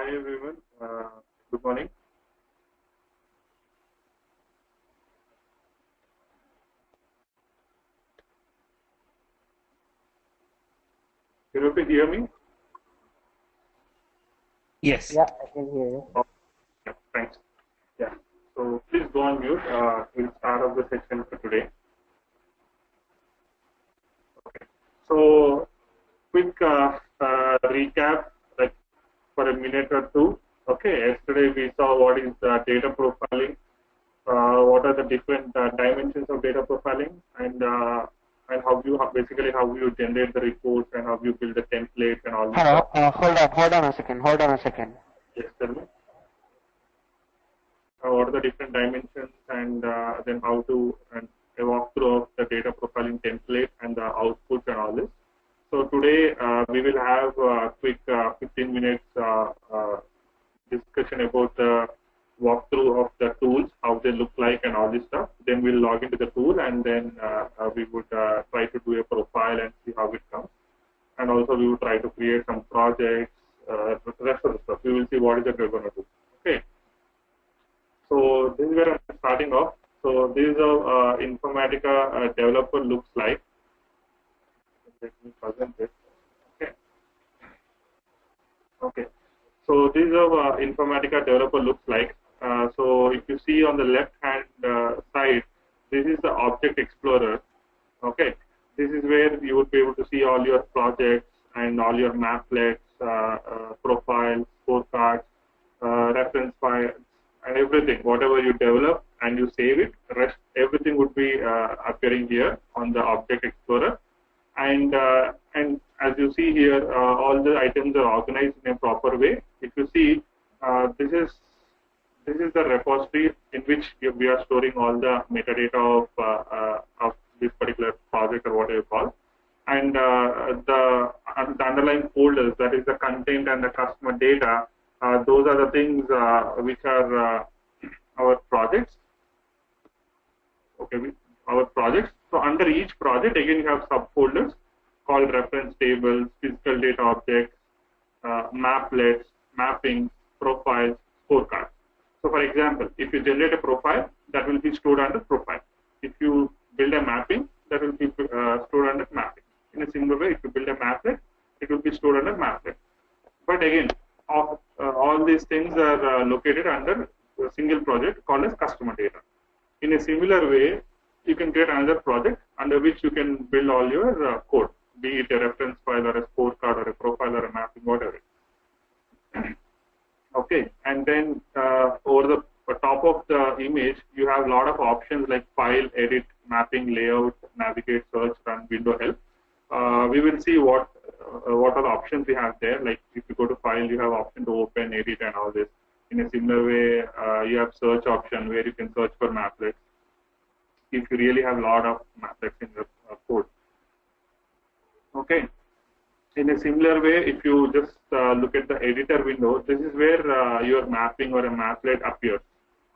Hi everyone. Good morning. Can you hear me? Yes. Yeah, I can hear you. Oh, yeah, thanks. Yeah. So please go on mute. We'll start off the section for today. Okay. So quick recap, like for a minute or two. Okay. Yesterday we saw what is data profiling. What are the different dimensions of data profiling, and how you generate the reports and how you build the templates and all this Hello, stuff. hold on a second. Yes, tell me. What are the different dimensions, and then how to and a walkthrough of the data profiling template and the output and all this. So today we will have a quick 15 minutes discussion about the walkthrough of the tools, how they look like and all this stuff. Then we'll log into the tool, and then we would try to do a profile and see how it comes. And also we will try to create some projects, the rest of the stuff. We will see what is it we're going to do. Okay. So this is where I'm starting off. So this is how Informatica developer looks like. Let me present it. Okay. Okay. So this is how Informatica developer looks like. So if you see on the left hand side, this is the object explorer. Okay. This is where you would be able to see all your projects and all your maplets, profiles, scorecards, reference files, and everything. Whatever you develop and you save it, rest everything would be appearing here on the object explorer. And as you see here, all the items are organized in a proper way. If you see, this is the repository in which we are storing all the metadata of this particular project or whatever you call. And the underlying folders, that is the content and the customer data, those are the things which are our projects. Okay, our projects. So under each project, again, you have subfolders called reference tables, physical data objects, maplets, mappings, profiles, scorecards. So for example, if you generate a profile, that will be stored under profile. If you build a mapping, that will be stored under mapping. In a similar way, if you build a maplet, it will be stored under maplet. But again, all these things are located under a single project called as customer data. In a similar way, you can create another project under which you can build all your code, be it a reference file or a scorecard or a profile or a mapping, whatever. Okay, and then over the top of the image, you have a lot of options like file, edit, mapping, layout, navigate, search, run, window help. We will see what are the options we have there. Like if you go to file, you have option to open, edit, and all this. In a similar way, you have search option where you can search for maplets if you really have a lot of maplets in your code. Okay. In a similar way, if you just look at the editor window, this is where your mapping or a maplet appears.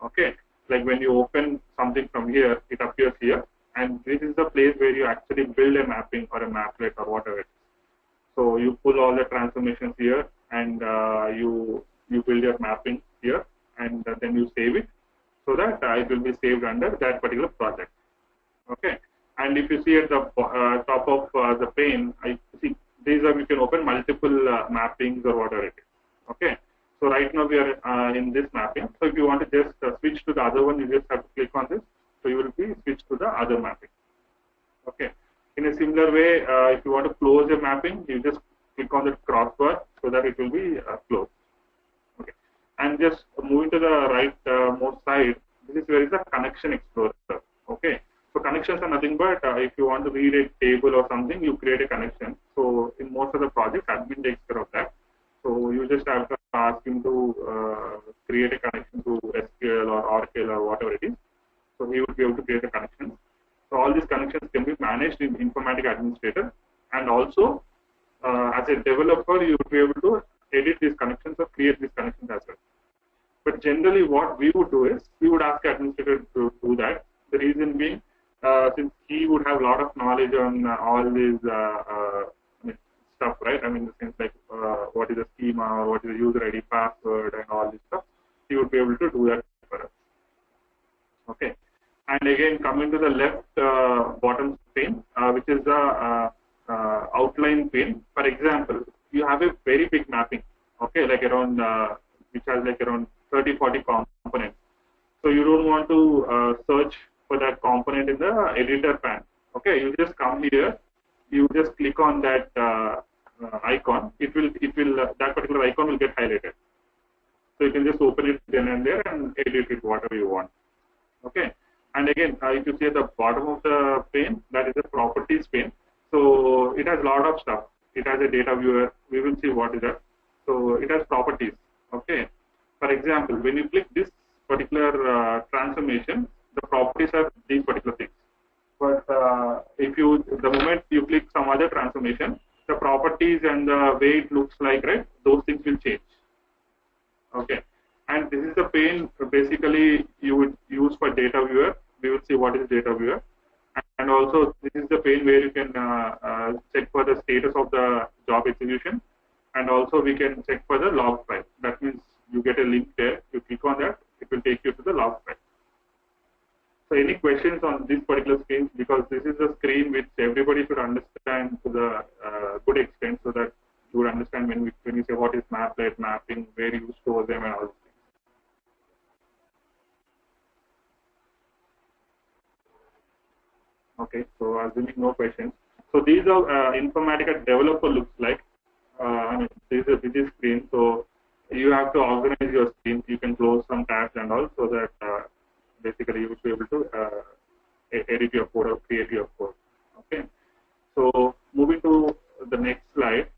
Okay, like when you open something from here, it appears here, and this is the place where you actually build a mapping or a maplet or whatever it is. So you pull all the transformations here, and you build your mapping here, and then you save it, so that it will be saved under that particular project. Okay, and if you see at the top of the pane, I see. These are, you can open multiple mappings or whatever it is. Okay, so right now we are in this mapping. So if you want to just switch to the other one, you just have to click on this. So you will be switched to the other mapping. Okay. In a similar way, if you want to close a mapping, you just click on the crossbar so that it will be closed. Okay. And just moving to the right most side, this is where is the connection explorer. Okay. So connections are nothing but if you want to read a table or something, you create a connection. So in most of the projects, admin takes care of that. So you just have to ask him to create a connection to SQL or Oracle or whatever it is. So he would be able to create a connection. So all these connections can be managed in Informatica Administrator, and also as a developer, you would be able to edit these connections or create these connections as well. But generally, what we would do is we would ask the administrator to do that. The reason being, since he would have a lot of knowledge on all these stuff, right? I mean, in the sense like what is the schema, or what is the user ID, password, and all this stuff. You would be able to do that for us. Okay. And again, coming to the left bottom pane, which is the outline pane. For example, you have a very big mapping, okay, like around, which has like around 30-40 components. So you don't want to search for that component in the editor pane. Okay, you just come here, you just click on that icon. It will that particular icon will get highlighted. So you can just open it then and there and edit it whatever you want. Okay. And again, if you see at the bottom of the pane, that is the properties pane. So it has a lot of stuff. It has a data viewer. We will see what is that. So it has properties. Okay. For example, when you click this particular transformation, the properties are these particular things. But the moment you click some other transformation, the properties and the way it looks like, right, those things will change. Okay. And this is the pane basically you would use for data viewer. We will see what is data viewer. And also this is the pane where you can check for the status of the job execution. And also we can check for the log file. That means you get a link there. You click on that, it will take you to the log file. So any questions on this particular screen? Because this is the screen which everybody should understand to the good extent, so that you would understand when you say what is Applet, mapping, where you store them, and all these things. Okay, so assuming no questions. So these are Informatica developer looks like. I mean, this is a busy screen, so you have to organize your screen. You can close some tabs and all, so that basically you will be able to edit your code or create your code. Okay, so moving to the next slide.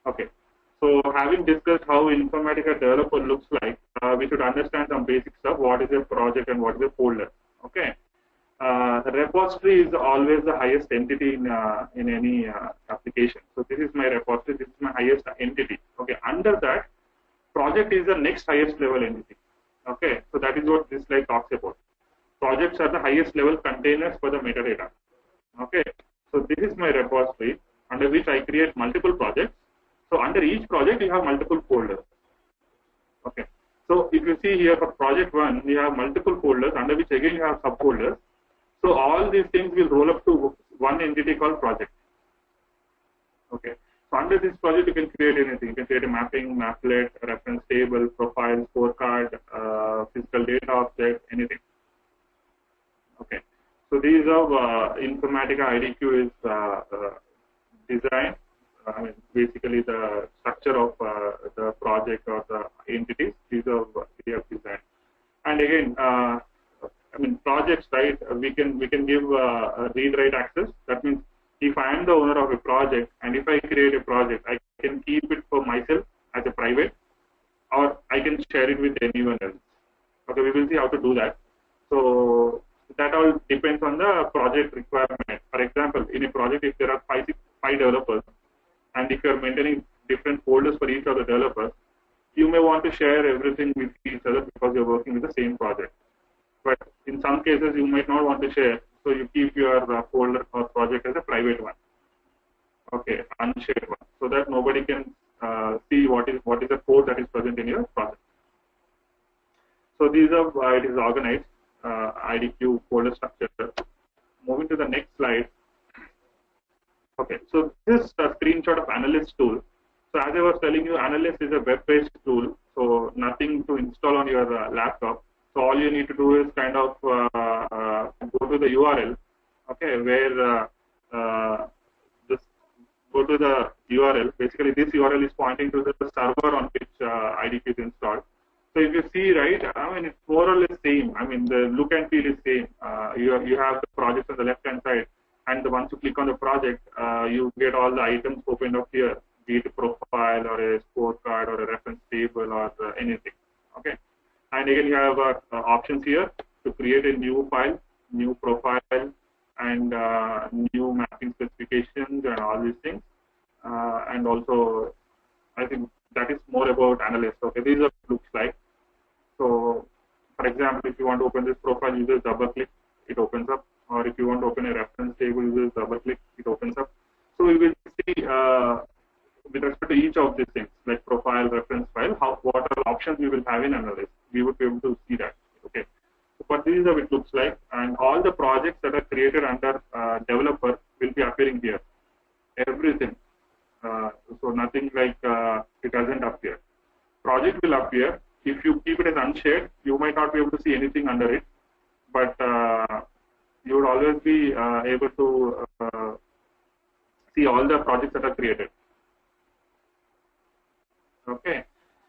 Okay, so having discussed how Informatica developer looks like, we should understand some basic stuff. What is a project and what is a folder? Okay. The repository is always the highest entity in any application. So this is my repository. This is my highest entity. Okay. Under that, project is the next highest level entity. Okay. So that is what this slide talks about. Projects are the highest level containers for the metadata. Okay. So this is my repository under which I create multiple projects. So under each project, you have multiple folders. Okay. So if you see here for project 1, you have multiple folders under which again you have subfolders. So all these things will roll up to one entity called project. Okay. So under this project, you can create anything. You can create a mapping, Applet, reference table, profile, scorecard, physical data object, anything. Okay. So these are Informatica IDQ is designed. I mean, basically the structure of the project or the entities. These are we have designed. And again, I mean, projects, right? We can give read-write access. That means if I am the owner of a project and if I create a project, I can keep it for myself as a private, or I can share it with anyone else. Okay, we will see how to do that. So that all depends on the project requirement. For example, in a project, if there are five developers, and if you are maintaining different folders for each of the developers, you may want to share everything with each other because you're working with the same project. But in some cases, you might not want to share, so you keep your folder or project as a private one, okay, unshared one, so that nobody can see what is the code that is present in your project. So these are how it is organized, IDQ folder structure. Moving to the next slide. Okay, so this is a screenshot of Analyst Tool. So as I was telling you, Analyst is a web-based tool, so nothing to install on your laptop. So all you need to do is kind of go to the URL, okay, where just go to the URL. Basically, this URL is pointing to the server on which IDQ is installed. So if you see, right, I mean, it's more or less same. I mean, the look and feel is same. You have the project on the left-hand side, and once you click on the project, you get all the items opened up here, be it a profile or a scorecard or a reference table or anything, okay. And again, you have options here to create a new file, new profile, and new mapping specifications and all these things. And also, I think that is more about Analyst. Okay, these are what it looks like. So, for example, if you want to open this profile, you just double click, it opens up. Or if you want to open a reference table, you just double click, it opens up. So we will see with respect to each of these things, like profile, reference file, what are the options we will have in Analyst. We would be able to see that. Okay. So, but this is how it looks like, and all the projects that are created under developer will be appearing here. Everything. So nothing like it doesn't appear. Project will appear. If you keep it as unshared, you might not be able to see anything under it, but you would always be able to see all the projects that are created. Okay,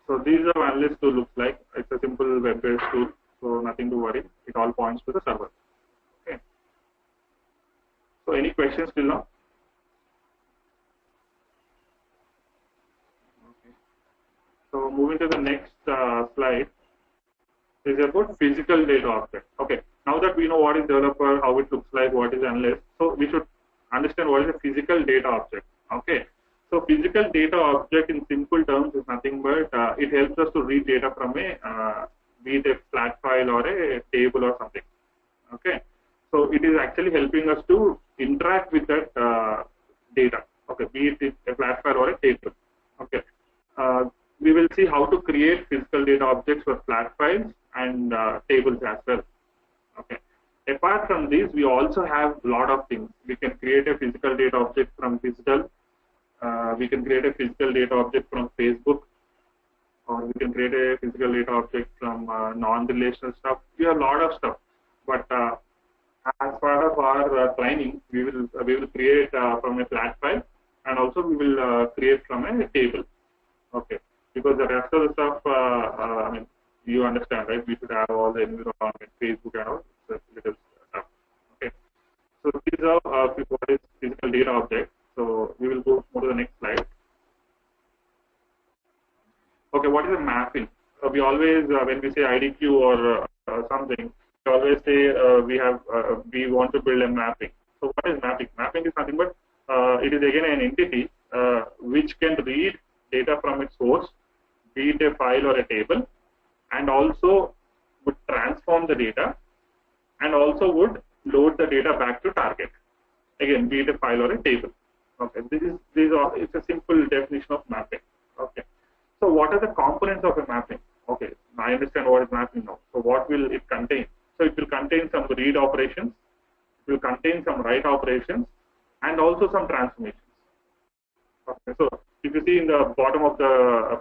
so these are Analyst Tool looks like. It's a simple web-based tool, so nothing to worry. It all points to the server. Okay. So any questions till now? Okay. So moving to the next slide is about physical data object. Okay. Now that we know what is developer, how it looks like, what is analyst, so we should understand what is a physical data object. Okay. So physical data object in simple terms is nothing but it helps us to read data from a be it a flat file or a table or something. Okay. So it is actually helping us to interact with that data. Okay. Be it a flat file or a table. Okay. We will see how to create physical data objects for flat files and tables as well. Okay. Apart from this, we also have a lot of things. We can create a physical data object from digital. We can create a physical data object from Facebook, or we can create a physical data object from non-relational stuff. We have a lot of stuff, but as part of our training, we will create from a flat file, and also we will create from a table. Okay, because the rest of the stuff, I mean, you understand, right? We should have all the environment, Facebook, and all little stuff. Okay, so these are what is physical data object. So we will go to the next slide. Okay, what is a mapping? We always, when we say IDQ or something, we always say we want to build a mapping. So what is mapping? Mapping is nothing but it is again an entity which can read data from its source, be it a file or a table, and also would transform the data, and also would load the data back to target. Again, be it a file or a table. Okay, it's a simple definition of mapping. Okay, so what are the components of a mapping? Okay, I understand what is mapping now. So what will it contain? So it will contain some read operations, it will contain some write operations, and also some transformations. Okay, so if you see in the bottom of the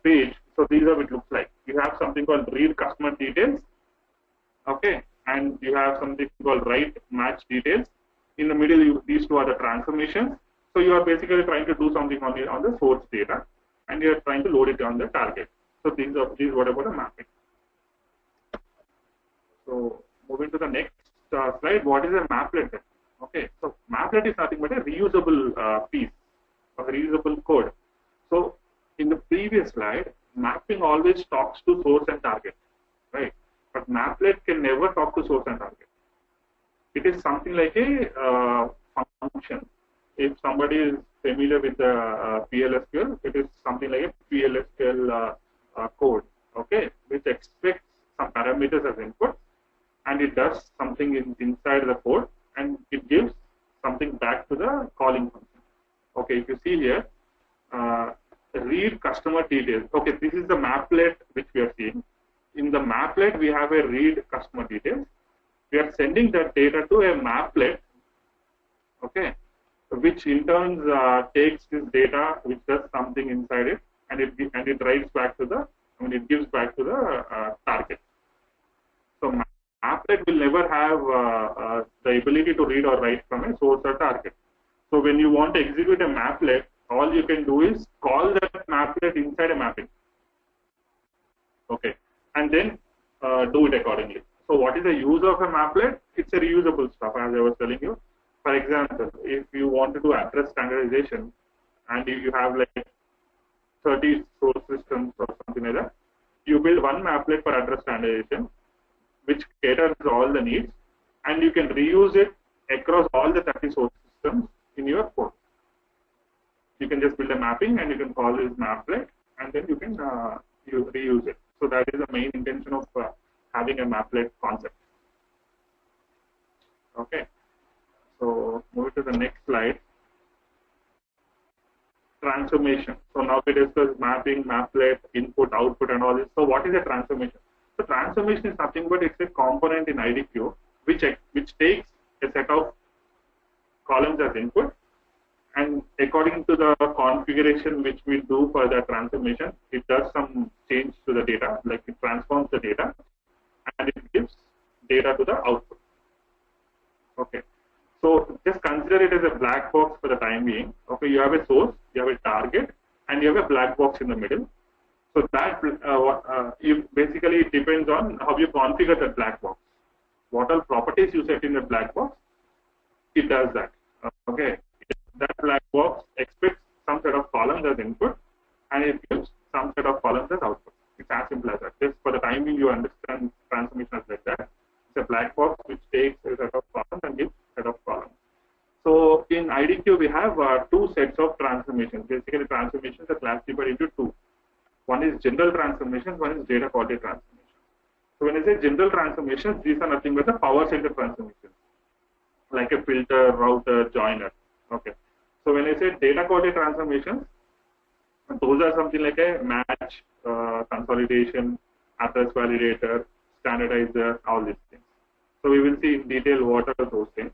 page, so these are what it looks like. You have something called read customer details. Okay, and you have something called write match details. In the middle, these two are the transformations. So you are basically trying to do something on the source data, and you are trying to load it on the target. So these what about the mapping. So moving to the next slide, what is a maplet then? Okay, so maplet is nothing but a reusable piece or reusable code. So in the previous slide, mapping always talks to source and target, right? But maplet can never talk to source and target. It is something like a function. If somebody is familiar with the PLSQL, it is something like a PLSQL code, okay, which expects some parameters as input, and it does something inside the code, and it gives something back to the calling function. Okay, if you see here, read customer details. Okay, this is the maplet which we are seeing. In the maplet, we have a read customer details. We are sending that data to a maplet, okay, which in turn takes this data, which does something inside it, and it writes back to the, it gives back to the target. So maplet will never have the ability to read or write from a source or target. So when you want to execute a maplet, all you can do is call that maplet inside a mapping, okay, and then do it accordingly. So what is the use of a maplet? It's a reusable stuff, as I was telling you. For example, if you want to do address standardization and you have like 30 source systems or something like that, you build one maplet for address standardization, which caters to all the needs, and you can reuse it across all the 30 source systems in your code. You can just build a mapping and you can call this maplet, and then you can you reuse it. So that is the main intention of having a maplet concept. Okay. So move to the next slide. transformation. So now we discussed mapping, maplet, input, output, and all this. So what is a transformation? So transformation is nothing but it's a component in IDQ which takes a set of columns as input, and according to the configuration which we do for the transformation, it does some change to the data, like it transforms the data and it gives data to the output. Okay. So just consider it as a black box for the time being. Okay, you have a source, you have a target, and you have a black box in the middle. So that basically it depends on how you configure that black box. What all properties you set in the black box, it does that. Okay, that black box expects some set of columns as input, and it gives some set of columns as output. It's as simple as that. Just for the time being, you understand transformation as like that. It's a black box which takes a set of columns and gives a set of columns. So in IDQ, we have two sets of transformations. Basically, transformations are classified into two. One is general transformations, one is data quality transformations. So when I say general transformations, these are nothing but the power center transformations, like a filter, router, joiner. Okay. So when I say data quality transformations, those are something like a match, consolidation, address validator, standardizer, all these things. So we will see in detail what are those things.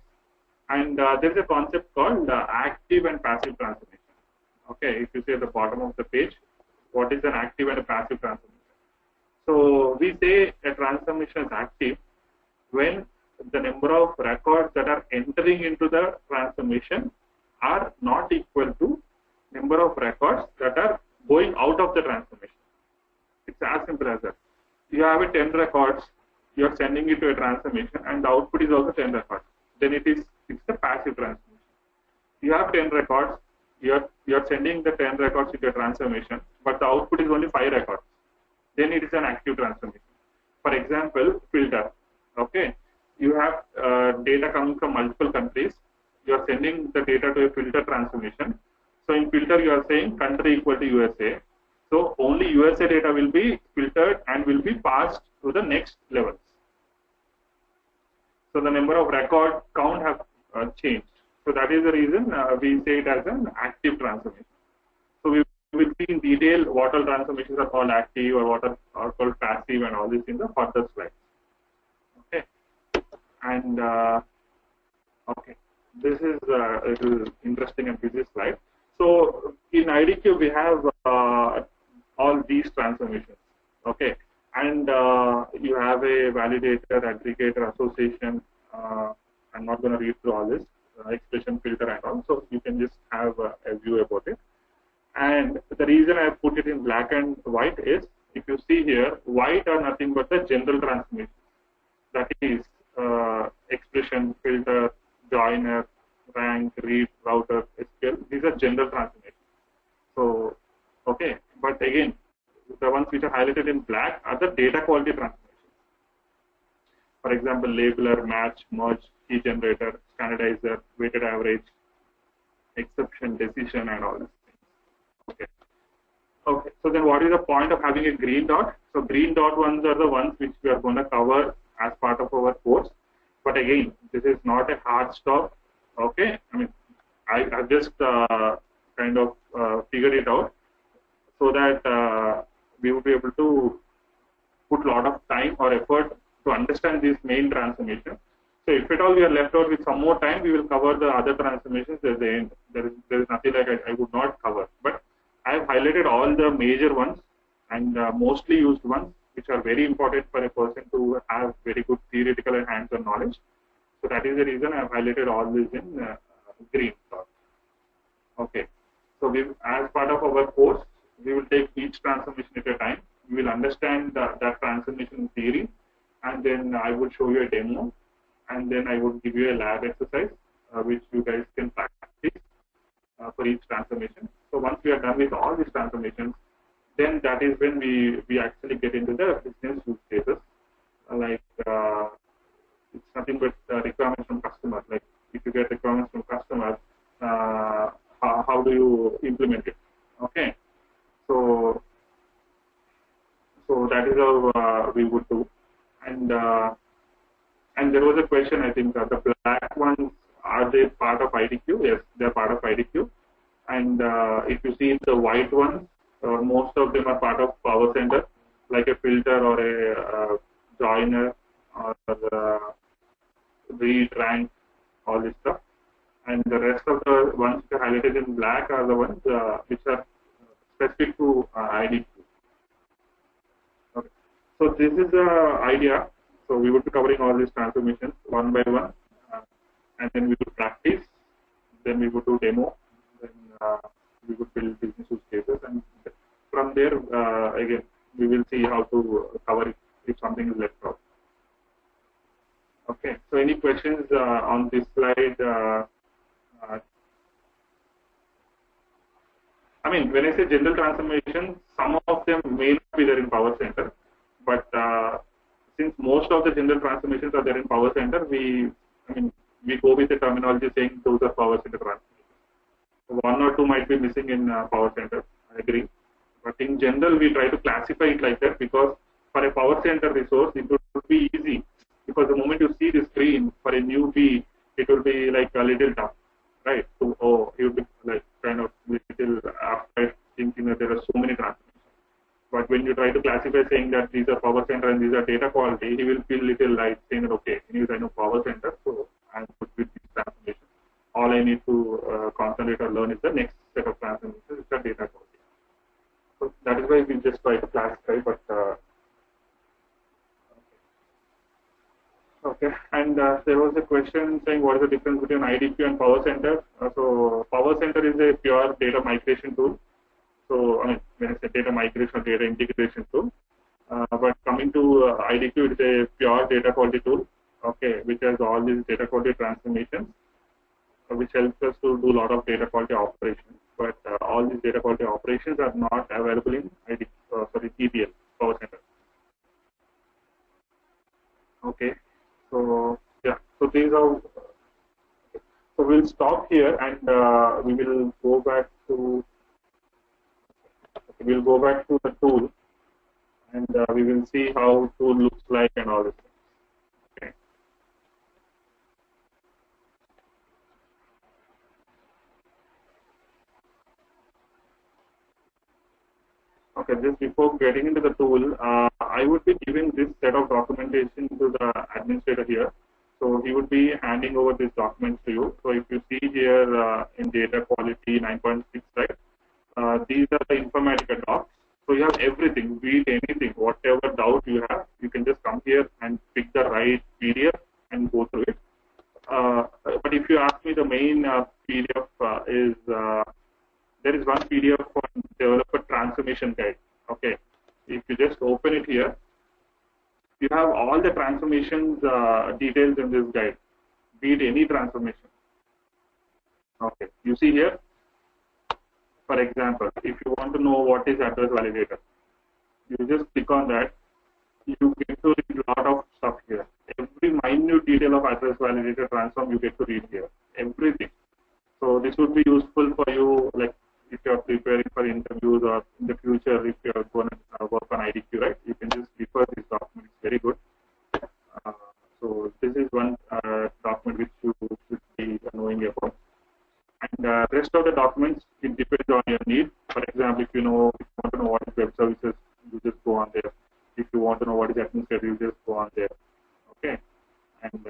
And there is a concept called active and passive transformation. Okay, if you see at the bottom of the page, what is an active and a passive transformation? So we say a transformation is active when the number of records that are entering into the transformation are not equal to number of records that are going out of the transformation. It's as simple as that. You have a 10 records, you are sending it to a transformation, and the output is also 10 records. Then it's the passive transformation. You have 10 records, you are sending the 10 records into a transformation, but the output is only 5 records. Then it is an active transformation. For example, filter. Okay, you have data coming from multiple countries. You are sending the data to a filter transformation. So in filter, you are saying country equal to USA. So only USA data will be filtered and will be passed to the next levels. So the number of record count have changed. So that is the reason we say it as an active transformation. So we will see in detail what all transformations are called active or what are called passive and all this in the further slides. Okay. And okay, this is a little interesting and busy slide. So in IDQ we have all these transformations. Okay, and you have a validator, aggregator, association. I'm not going to read through all this expression, filter, and all. So you can just have a view about it. And the reason I put it in black and white is, if you see here, white are nothing but the general transformation. That is expression, filter, joiner, rank, read, router, SQL. These are general transformations. So, okay. But again, the ones which are highlighted in black are the data quality transformations. For example, labeler, match, merge, key generator, standardizer, weighted average, exception, decision, and all these things. Okay. Okay. So then, what is the point of having a green dot? So green dot ones are the ones which we are going to cover as part of our course. But again, this is not a hard stop. Okay. I mean, I just kind of figured it out so that we will be able to put a lot of time or effort to understand these main transformations. So if at all we are left out with some more time, we will cover the other transformations at the end. There is nothing like I would not cover. But I have highlighted all the major ones and mostly used ones, which are very important for a person to have very good theoretical and hands-on knowledge. So that is the reason I have highlighted all this in green dot. Okay. So as part of our course, we will take each transformation at a time. We will understand that transformation theory, and then I would show you a demo, and then I would give you a lab exercise, which you guys can practice for each transformation. So once we are done with all these transformations, then that is when we actually get into the business use cases. Like it's nothing but requirements from customers. Like if you get requirements from customers, how do you implement it? Okay. So that is how we would do. And there was a question, I think, the black ones, are they part of IDQ? Yes, they're part of IDQ. And if you see the white ones, most of them are part of Power Center, like a filter or a joiner or read, rank, all this stuff. And the rest of the ones which are highlighted in black are the ones which are specific to ID. Okay. So this is the idea. So we would be covering all these transformations one by one, and then we would practice. Then we would do demo. Then we would build business use cases, and from there again we will see how to cover it if something is left out. Okay. So any questions on this slide? I mean, when I say general transformation, some of them may not be there in Power Center, but since most of the general transformations are there in Power Center, we go with the terminology saying those are Power Center transformations. One or two might be missing in Power Center, I agree. But in general, we try to classify it like that because for a Power Center resource, it would be easy. Because the moment you see the screen for a newbie, it will be like a little tough, right? So, he will be like kind of little after thinking that there are so many transformations. But when you try to classify saying that these are Power Center and these are data quality, he will feel little like saying that, okay, anyways, I know Power Center, so I'm good with these transformations. All I need to concentrate or learn is the next set of transformations, which are data quality. So that is why we just try to classify, but okay. And there was a question saying what is the difference between IDQ and Power Center? So Power Center is a pure data migration tool. So I mean, when I say data migration or data integration tool, but coming to IDQ, it is a pure data quality tool. Okay, which has all these data quality transformations, which helps us to do a lot of data quality operations. But all these data quality operations are not available in ETL, Power Center. Okay. So yeah, so these are. So we'll stop here, and we will go back to. We'll go back to the tool, and we will see how tool looks like and all this. Okay. Okay. Just before getting into the tool, I would be giving this set of documentation to the administrator here. So he would be handing over these documents to you. So if you see here in data quality 9.6, right? These are the Informatica docs. So you have everything, read anything, whatever doubt you have, you can just come here and pick the right PDF and go through it. But if you ask me, the main PDF is, there is one PDF for developer transformation guide. Okay. If you just open it here, you have all the transformations details in this guide, be it any transformation. Okay. You see here, for example, if you want to know what is address validator, you just click on that. You get to read a lot of stuff here. Every minute detail of address validator transform you get to read here. Everything. So this would be useful for you, like if you are preparing for interviews or in the future if you are going to work on IDQ, right? You can just refer this document. It's very good. So this is one document which you should be knowing about. And rest of the documents, it depends on your need. For example, if you want to know what is web services, you just go on there. If you want to know what is administrator, you just go on there. Okay. And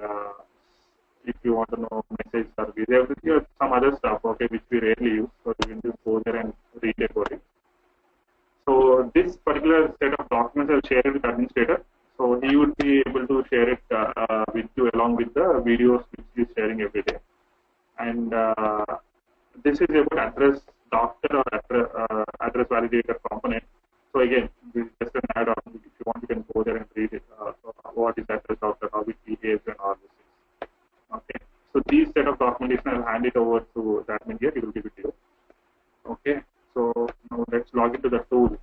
if you want to know message service, everything, some other stuff, okay, which we rarely use. So you can just go there and read about it. So this particular set of documents I'll share it with the administrator. So he would be able to share it with you along with the videos which he is sharing every day. And this is about address doctor or address validator component. So again, this is just an add-on. If you want, you can go there and read it. What is address doctor, how it behaves, and all this things. Okay. So these set of documentation, I'll hand it over to the admin here. He will give it to you. Okay. So now let's log into the tool.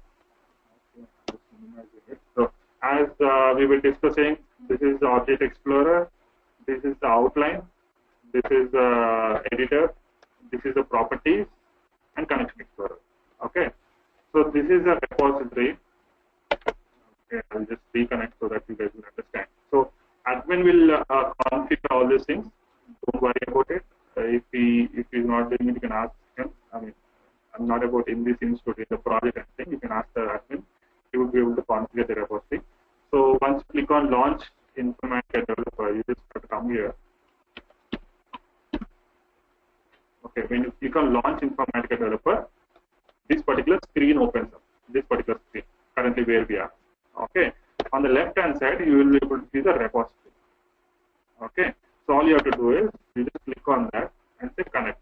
Okay. So as we were discussing, this is the Object Explorer. This is the outline. This is the editor. This is the properties and Connection Explorer. Okay. So this is a repository. Okay, I'll just reconnect so that you guys will understand. So admin will configure all these things. Don't worry about it. If he's not doing it, you can ask him. I mean, not about in this institute, in the project and thing, you can ask the admin. He will be able to configure the repository. So once you click on launch Informatica developer, you just have to come here. Okay, when you click on launch Informatica developer, this particular screen opens up. This particular screen, currently where we are. Okay, on the left hand side, you will be able to see the repository. Okay, so all you have to do is you just click on that and say connect.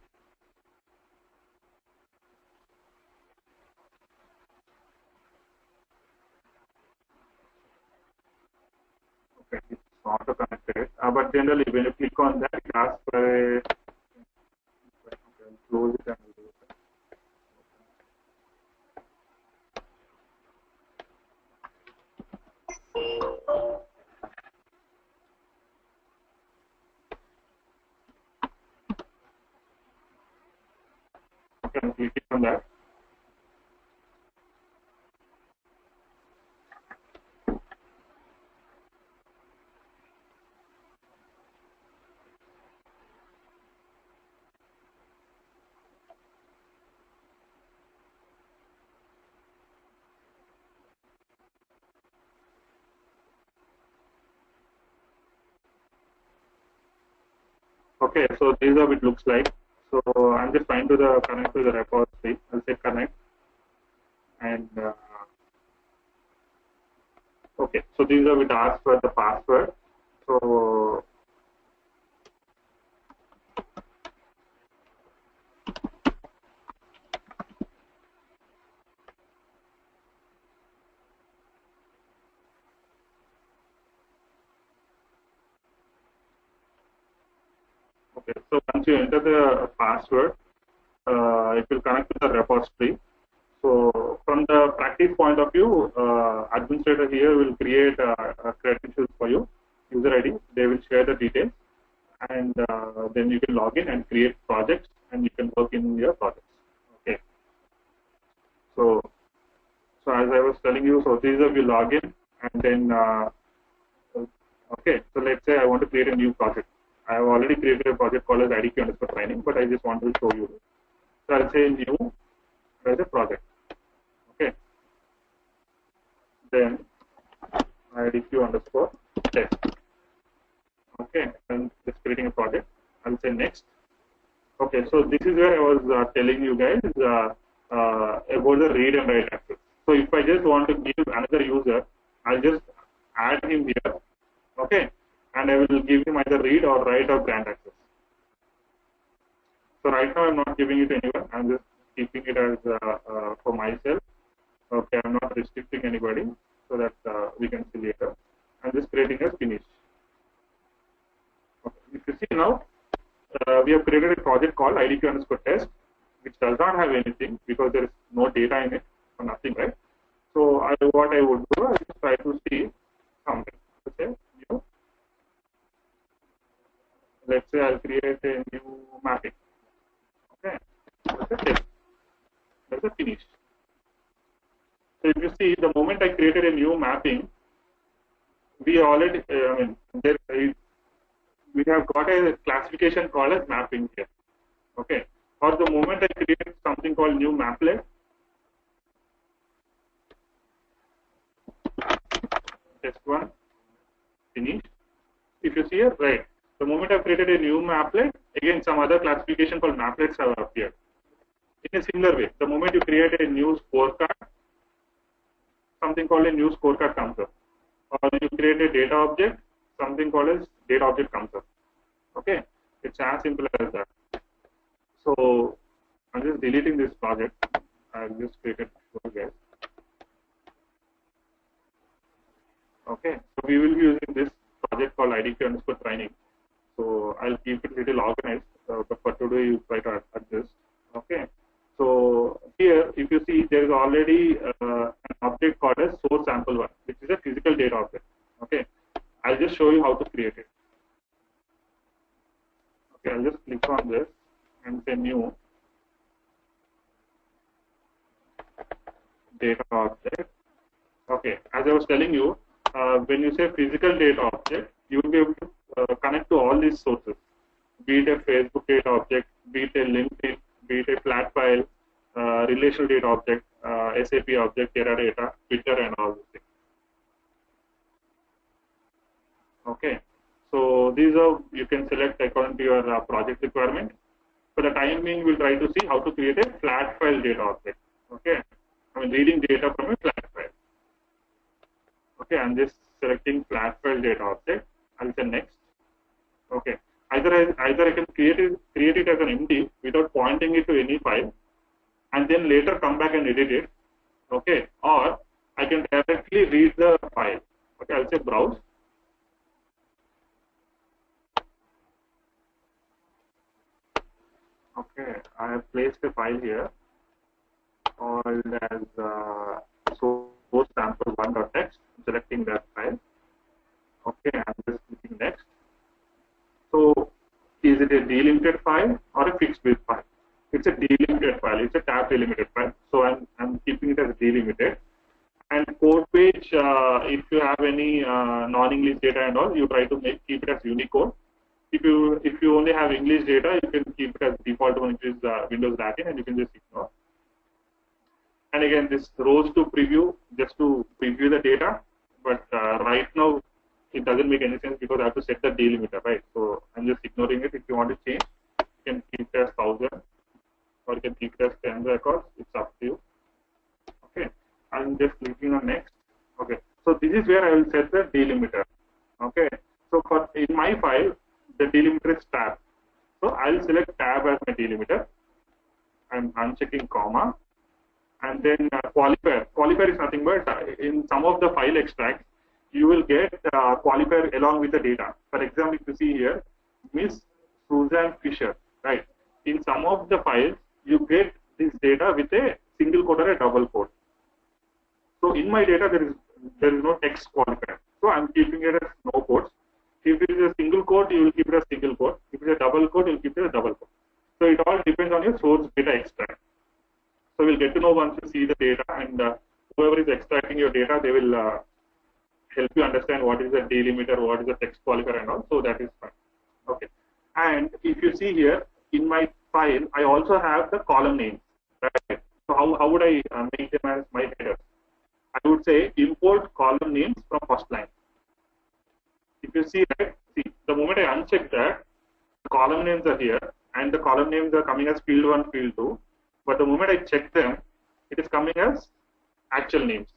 Okay, it's auto connected, but generally when you click on that, it asks for a close it and do it. Okay, I'm clicking on that. Okay, so this is how it looks like. So I'm just trying to connect to the repository. I'll say connect, and okay, so this is how it asks for the password. So okay, so once you enter the password, it will connect to the repository. So from the practice point of view, administrator here will create credentials for you, user ID. They will share the details, and then you can log in and create projects, and you can work in your projects. Okay. So as I was telling you, so this is how you log in, and then okay. So let's say I want to create a new project. I have already created a project called as IDQ_training, but I just want to show you. So I'll say new as a project. Okay. Then IDQ_test. Okay, and just creating a project. I'll say next. Okay, so this is where I was telling you guys about the read and write access. So if I just want to give another user, I'll just add him here. Okay, and I will give him either read or write or grant access. So right now I'm not giving it to anyone. I'm just keeping it as for myself. Okay, I'm not restricting anybody so that we can see later. I'm just creating a finish. Okay. If you see now, we have created a project called IDQ_test, which does not have anything because there is no data in it or nothing, right? So what I would do is try to see something. Okay, new. Let's say I'll create a new mapping. Okay, that's a test. That's a finish. So if you see, the moment I created a new mapping, we already, we have got a classification called as mapping here. Okay. Or the moment I create something called new Applet, test one, finish. If you see here, right. The moment I've created a new Applet, again some other classification called Applets have appeared. In a similar way, the moment you create a new scorecard, something called a new scorecard comes up. Or you create a data object, something called as data object comes up. Okay, it's as simple as that. So I'm just deleting this project. I'll just create it for you guys. Okay, so we will be using this project called IDQ_training. So I'll keep it a little organized, but for today you try to adjust. Okay, so here if you see there is already an object called as source sample one, which is a physical data object. Okay, I'll just show you how to create it. Okay, I'll just click on this and say new data object. Okay, as I was telling you, when you say physical data object, you will be able to connect to all these sources, be it a Facebook data object, be it a LinkedIn, be it a flat file, relational data object, SAP object, Teradata, Twitter, and all these things. Okay, so these are you can select according to your project requirement. For the time being, we'll try to see how to create a flat file data object. Okay, I mean reading data from a flat file. Okay, I'm just selecting flat file data object. I'll say next. Okay, either I can create it as an empty without pointing it to any file, and then later come back and edit it. Okay, or I can directly read the file. Okay, I'll say browse. Okay, I have placed a file here called as source sample1.txt. Selecting that file. Okay, I'm just clicking next. So, is it a delimited file or a fixed width file? It's a delimited file. It's a tab delimited file. So I'm keeping it as delimited. And code page, if you have any non-English data and all, you try to keep it as Unicode. If you only have English data, you can keep it as default one, which is Windows Latin, and you can just ignore. And again, this rows to preview, just to preview the data. But right now, it doesn't make any sense because I have to set the delimiter, right? So I'm just ignoring it. If you want to change, you can keep it as 1000, or you can keep it as 10 records. It's up to you. Okay, I'm just clicking on next. Okay, so this is where I will set the delimiter. Okay, so for in my file, the delimiter is tab. So I'll select tab as my delimiter. I'm unchecking comma, and then qualifier. Qualifier is nothing but in some of the file extracts, you will get qualifier along with the data. For example, if you see here, Miss Susan Fisher, right? In some of the files, you get this data with a single quote or a double quote. So in my data, there is no text qualifier. So I'm keeping it as no quotes. If it is a single quote, you will keep it as single quote. If it is a double quote, you will keep it as double quote. So it all depends on your source data extract. So we'll get to know once you see the data, and whoever is extracting your data, they will help you understand what is the delimiter, what is the text qualifier, and all. So that is fine. Okay. And if you see here in my file, I also have the column names. Right? So how would I make them as my headers? I would say import column names from first line. If you see, right, the moment I uncheck that, the column names are here, and the column names are coming as field 1, field 2. But the moment I check them, it is coming as actual names.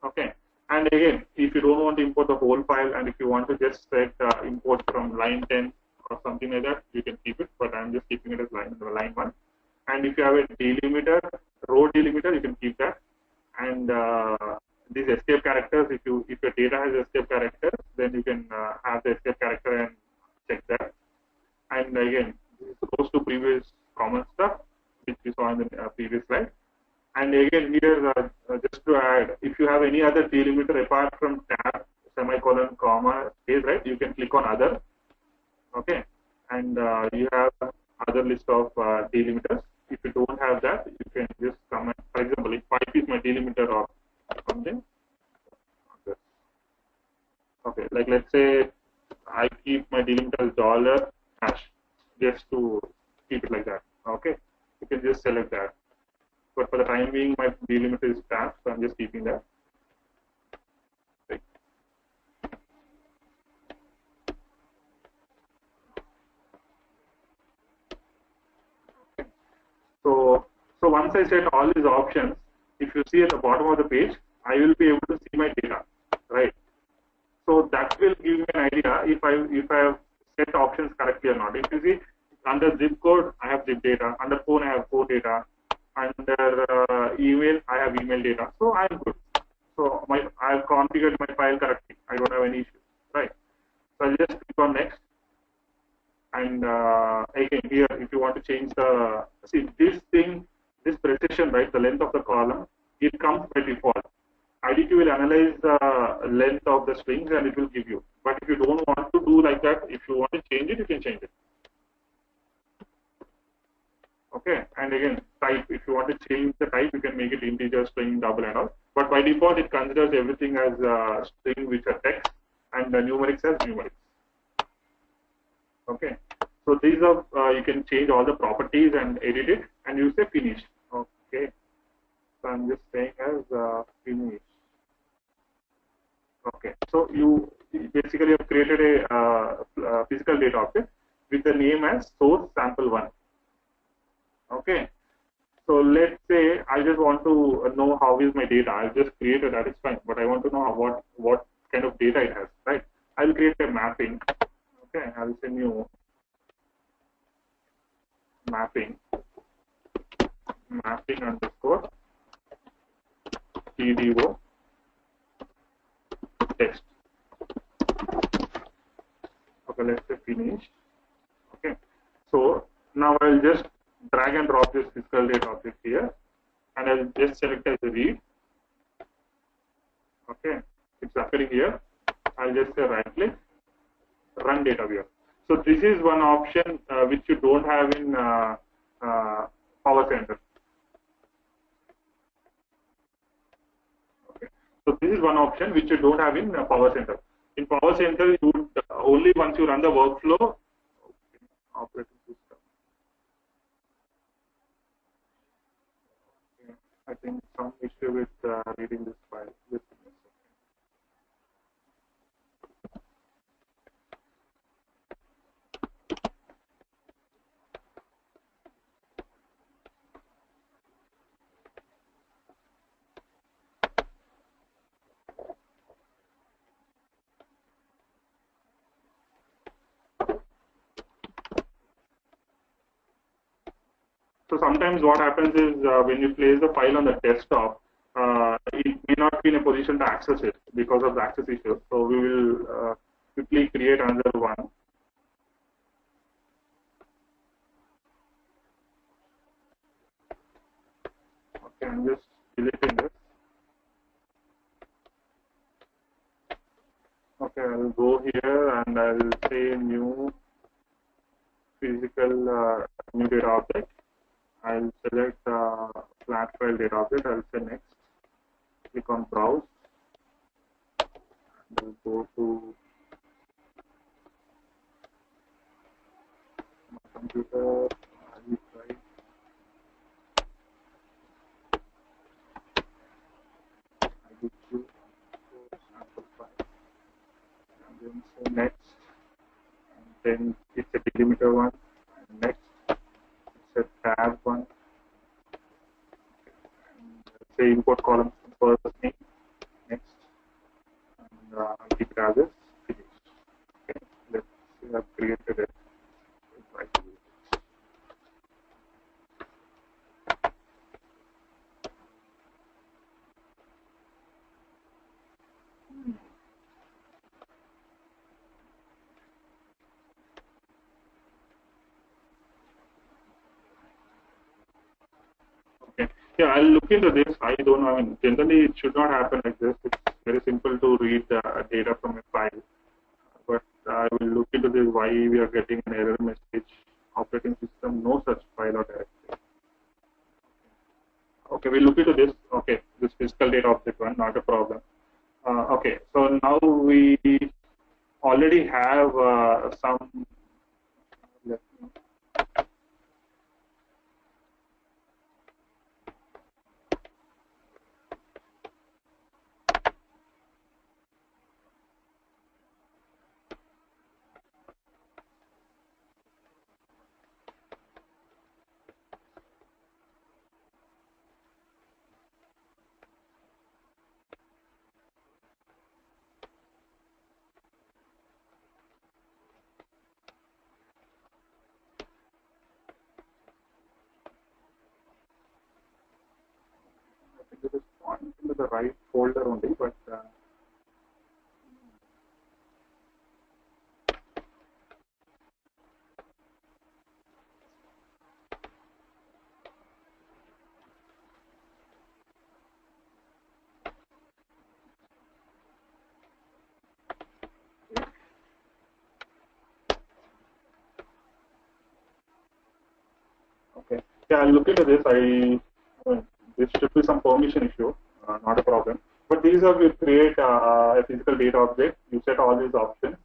Okay. And again, if you don't want to import the whole file, and if you want to just set import from line 10 or something like that, you can keep it. But I'm just keeping it as line 1. And if you have a delimiter, row delimiter, you can keep that. And these escape characters, if your data has escape characters, then you can have the escape character and check that. And again, this goes to previous common stuff which we saw in the previous slide. And again, here just to add, if you have any other delimiter apart from tab, semicolon, comma, space, right, you can click on other. Okay, and you have other list of delimiters. If you don't have that, you can just comment. For example, if pipe is my delimiter or something. Okay, like let's say I keep my delimiter as dollar hash, just to keep it like that. Okay, you can just select that. But for the time being, my delimiter is tab, so I'm just keeping that. Right. So once I set all these options, if you see at the bottom of the page, I will be able to see my data, right? So that will give me an idea if I have set options correctly or not. If you see under zip code, I have zip data. Under phone, I have phone data. Under email, I have email data. So I'm good. So I have configured my file correctly. I don't have any issues, right? So I'll just click on next. And again, here, if you want to change this precision, right, the length of the column, it comes by default. IDQ will analyze the length of the strings and it will give you. But if you don't want to do like that, if you want to change it, you can change it. Okay, and again, type. If you want to change the type, you can make it integer, string, double, and all. But by default, it considers everything as string, which are text, and numerics as numerics. Okay, so these are you can change all the properties and edit it, and you say finish. Okay, so I'm just saying as finish. Okay, so you basically have created a physical data object with the name as source sample one. Okay, so let's say I just want to know how is my data. I've just created that, it's fine, but I want to know what kind of data it has, right? I'll create a mapping. Okay, I'll send you mapping underscore TDO text. Okay, let's say finish. Okay, so now I'll just drag and drop this physical data object here, and I'll just select as a read. Okay, it's appearing here. I'll just say right click, run data viewer. So this is one option which you don't have in Power Center. Okay, so this is one option which you don't have in Power Center. In Power Center, you would only once you run the workflow. Operating system. Okay. I think some issue with reading this file. So sometimes what happens is when you place the file on the desktop, it may not be in a position to access it because of the access issue. So we will quickly create another one. Okay, I'm just deleting this. Okay, I'll go here and I'll say new physical new data object. I'll select flat file data object. I'll say next. Click on browse. And we'll go to my computer. I'll try. I will choose sample file. And then say next. And then it's a delimiter one. And next. It's a tab one. And say import column first name. Next. And I'll keep it as is. Finish. Okay. Let's see, I've created it. Right. Okay. Yeah, I'll look into this. I don't know. I mean, generally it should not happen like this. It's very simple to read data from a file. But I will look into this. Why we are getting an error message? Operating system, no such file or directory. Okay, we'll look into this. Okay, this physical data object one, not a problem. Okay, so now we already have some. It is pointing to the right folder only, but okay. Yeah, I'll look into this. This should be some permission issue, not a problem. But these are, you create a physical data object. You set all these options,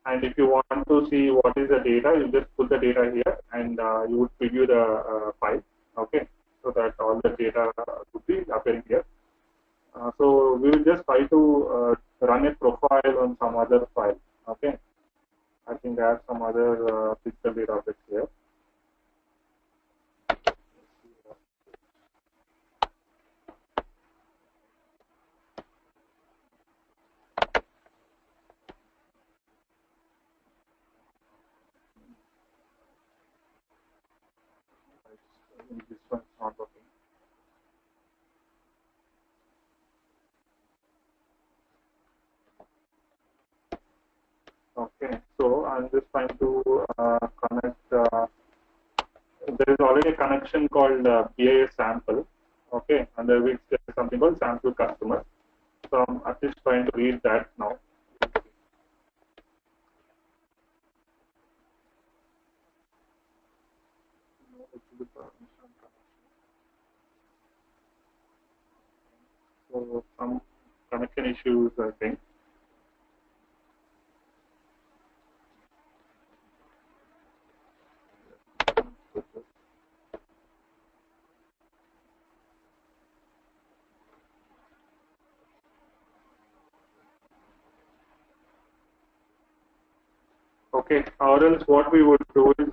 and if you want to see what is the data, you just put the data here, and you would preview the file. Okay, so that all all the data would be appearing here. So we will just try to run a profile on some other file. Okay, I think I have some other physical data objects here. This one's not working. Okay, so I'm just trying to connect. There is already a connection called BIS sample. Okay, under which there is something called sample customer. So I'm at least trying to read that now. So some connection issues, I think. Okay, or else what we would do is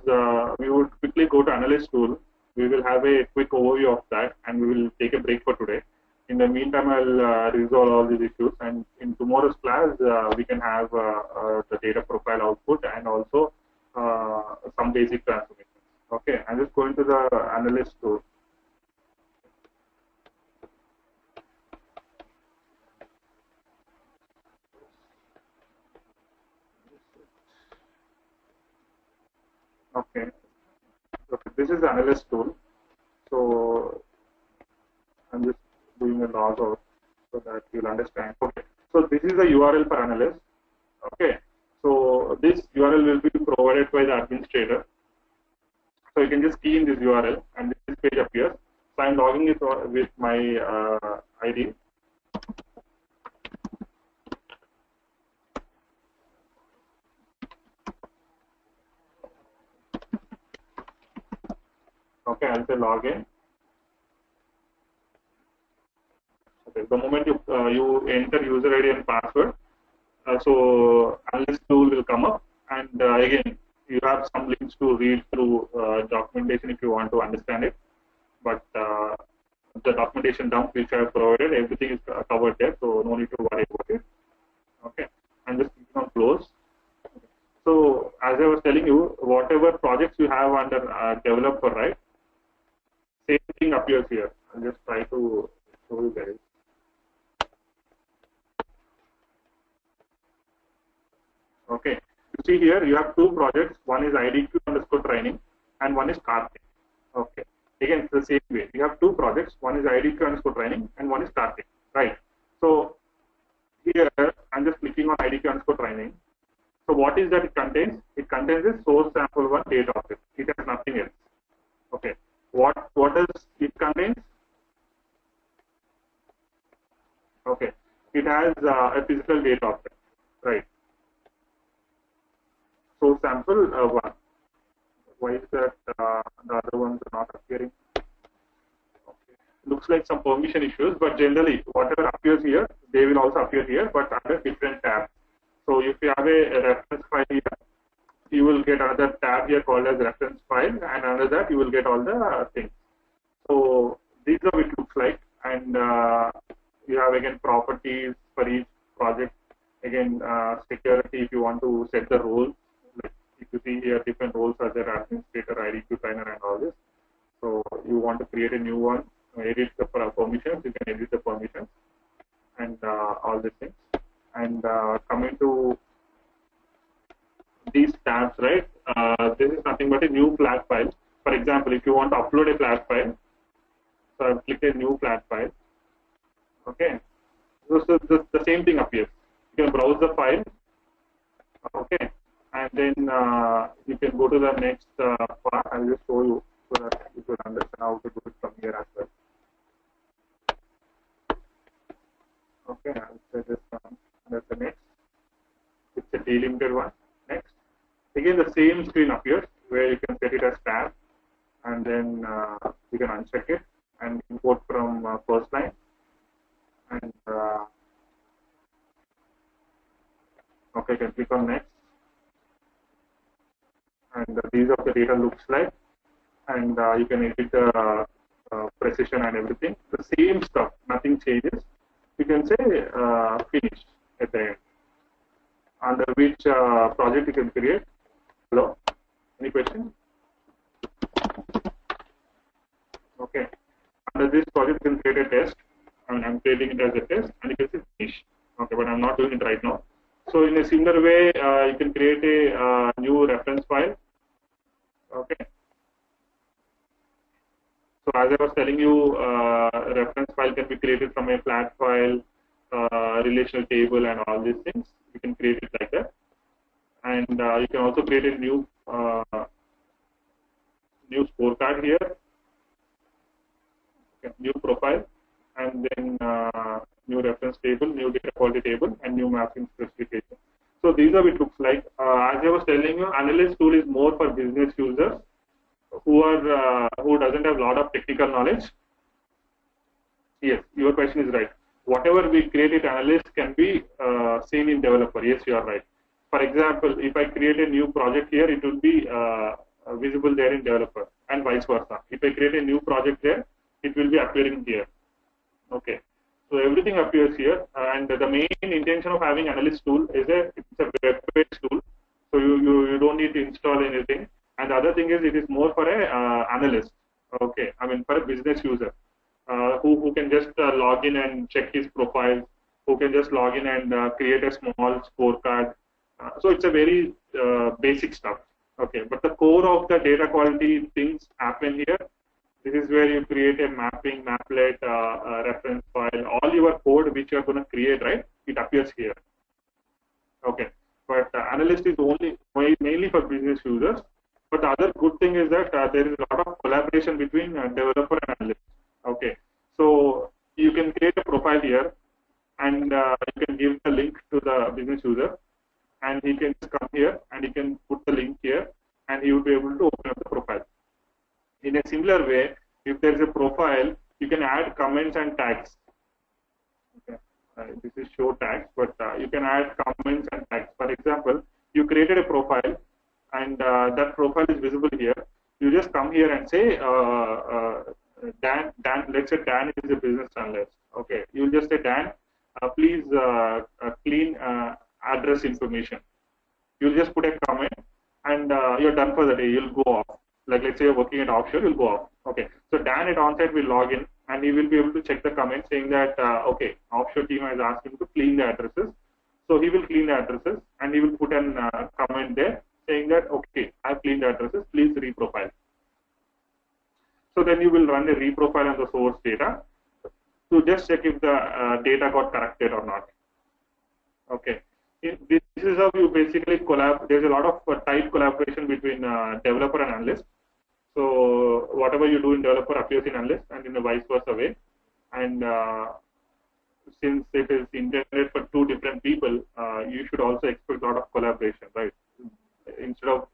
we would quickly go to Analyst Tool. We will have a quick overview of that, and we will take a break for today. In the meantime, I'll resolve all these issues, and in tomorrow's class, we can have the data profile output and also some basic transformations. Okay, I'm just going to the Analyst Tool. Okay. Okay, this is the Analyst Tool. So I'm just doing a log out so that you'll understand. Okay, so this is the URL for Analyst. Okay, so this URL will be provided by the administrator. So you can just key in this URL and this page appears. So I'm logging it with my ID. Okay, I'll say login. Okay, the moment you enter user ID and password, so Analyst Tool will come up, and again you have some links to read through documentation if you want to understand it. But the documentation dump which I have provided, everything is covered there, so no need to worry about it. Okay, I'm just clicking on close. So as I was telling you, whatever projects you have under developer, right? Same thing appears here. I'll just try to show you guys. Okay, you see here you have two projects. One is IDQ underscore training and one is Karthik. Okay, again it's the same way. You have two projects. One is IDQ underscore training and one is Karthik. Right. So here I'm just clicking on IDQ underscore training. So what is that it contains? It contains a source sample one data object. It has nothing else. Okay. What does it contains? Okay. It has a physical data object. Right. Source sample one. Why is that the other ones are not appearing? Okay. Looks like some permission issues, but generally whatever appears here, they will also appear here, but under different tabs. So if you have a reference file here, you will get another tab here called as reference file, and under that you will get all the things. So these are what it looks like, and you have again properties for each project. Again, security if you want to set the roles. Like if you see here, different roles are there: administrator, IDQ trainer, and all this. So you want to create a new one, edit the permissions. You can edit the permissions, and all these things. And coming to these tabs, right? This is nothing but a new flat file. For example, if you want to upload a flat file, so I've clicked a new flat file. Okay, so the same thing appears. You can browse the file. Okay, and then you can go to the next part. I'll just show you so that you can understand how to do it from here as well. Okay, I'll say this one. That's the next. It's a delimited one. Next. Again, the same screen appears where you can set it as tab, and then you can uncheck it, and import from first line, and okay, you can click on next, and these are the data looks like, and you can edit the precision and everything. The same stuff, nothing changes. You can say finish at the end. Under which project you can create. Hello, any question? Okay. Under this project, you can create a test. I mean, I'm creating it as a test, and you can say finish. Okay, but I'm not doing it right now. So in a similar way, you can create a new reference file. Okay. So as I was telling you, reference file can be created from a flat file, relational table, and all these things. You can create it like that, and you can also create a new scorecard here, okay, new profile, and then new reference table, new data quality table, and new mapping specification. So these are what it looks like. As I was telling you, Analyst Tool is more for business users who doesn't have a lot of technical knowledge. Yes, your question is right. Whatever we create in Analyst can be seen in developer. Yes, you are right. For example, if I create a new project here, it will be visible there in developer, and vice versa. If I create a new project there, it will be appearing here. Okay. So everything appears here, and the main intention of having Analyst Tool is it's a web-based tool. So you don't need to install anything. And the other thing is it is more for a analyst. Okay. I mean for a business user who can just log in and check his profile, who can just log in and create a small scorecard. So it's a very basic stuff. Okay. But the core of the data quality things happen here. This is where you create a mapping, Applet, reference file, all your code which you are going to create, right? It appears here. Okay. But analyst is mainly for business users. But the other good thing is that there is a lot of collaboration between developer and analyst. Okay. So you can create a profile here, and you can give the link to the business user, and he can just come here and he can put the link here, and he will be able to open up the profile. In a similar way, if there is a profile, you can add comments and tags. Okay. This is show tags, but you can add comments and tags. For example, you created a profile, and that profile is visible here. You just come here and say, Dan, let's say Dan is a business analyst. Okay. You will just say, Dan, please clean address information. You'll just put a comment, and you're done for the day. You'll go off. Like let's say you're working at offshore, you'll go off. Okay. So Dan at onsite will log in, and he will be able to check the comment saying that okay, offshore team has asked him to clean the addresses. So he will clean the addresses, and he will put an comment there saying that okay, I've cleaned the addresses. Please reprofile. So then you will run a reprofile on the source data to just check if the data got corrected or not. Okay. This is how you basically collaborate. There's a lot of tight collaboration between developer and analyst. So whatever you do in developer appears in analyst, and in a vice versa way. And since it is intended for two different people, you should also expect a lot of collaboration, right? Instead of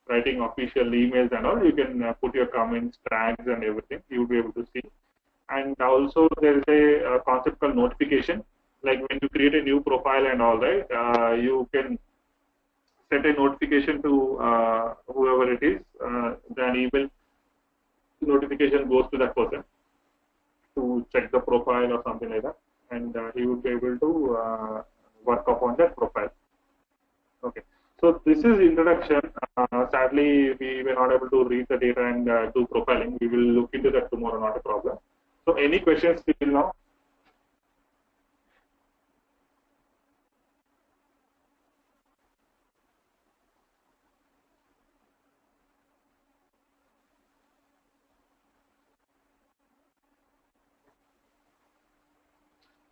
writing official emails and all, you can put your comments, tags, and everything. You will be able to see. And also there is a concept called notification. Like when you create a new profile and all, right, you can set a notification to whoever it is, then email notification goes to that person to check the profile or something like that, and he would be able to work upon that profile. Okay, so this is introduction. Sadly, we were not able to read the data and do profiling. We will look into that tomorrow, not a problem. So any questions till now?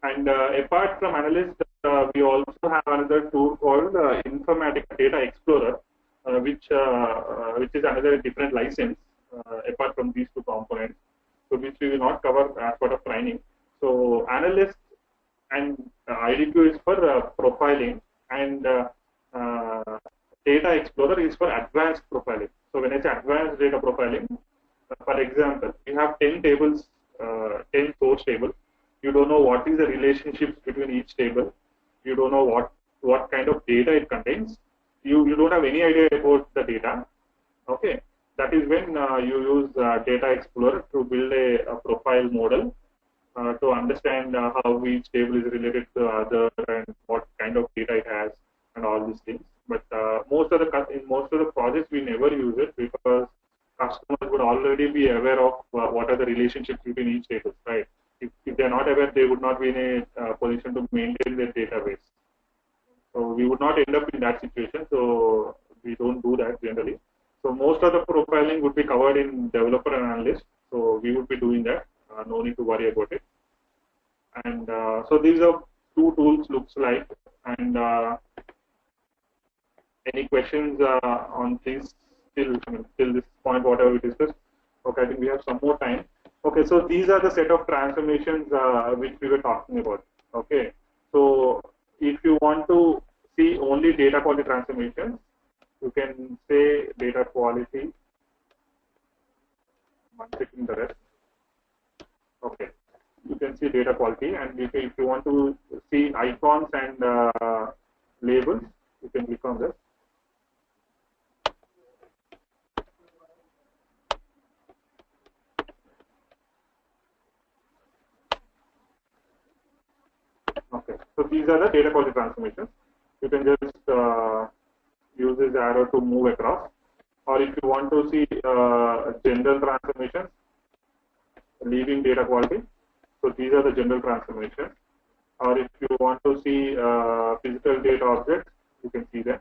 And apart from Analyst, we also have another tool called Informatica Data Explorer, which is another different license apart from these two components, so which we will not cover as part of training. So Analyst and IDQ is for profiling, and Data Explorer is for advanced profiling. So when I say advanced data profiling, for example, you have 10 tables 10 source tables. You don't know what is the relationships between each table. You don't know what kind of data it contains. You don't have any idea about the data. Okay, that is when you use Data Explorer to build a profile model to understand how each table is related to the other and what kind of data it has and all these things. But in most of the projects we never use it because customers would already be aware of what are the relationships between each table, right? If they're not aware, they would not be in a position to maintain their database. So we would not end up in that situation. So we don't do that generally. So most of the profiling would be covered in developer and analyst. So we would be doing that. No need to worry about it. And so these are two tools looks like. And any questions on this till this point, whatever we discussed? Okay, I think we have some more time. Okay, so these are the set of transformations which we were talking about. Okay, so if you want to see only data quality transformations, you can say data quality. One second, the rest. Okay, you can see data quality, and if you want to see icons and labels, you can click on this. Okay, so these are the data quality transformations. You can just use this arrow to move across, or if you want to see general transformations, leaving data quality, so these are the general transformations. Or if you want to see physical data objects, you can see them.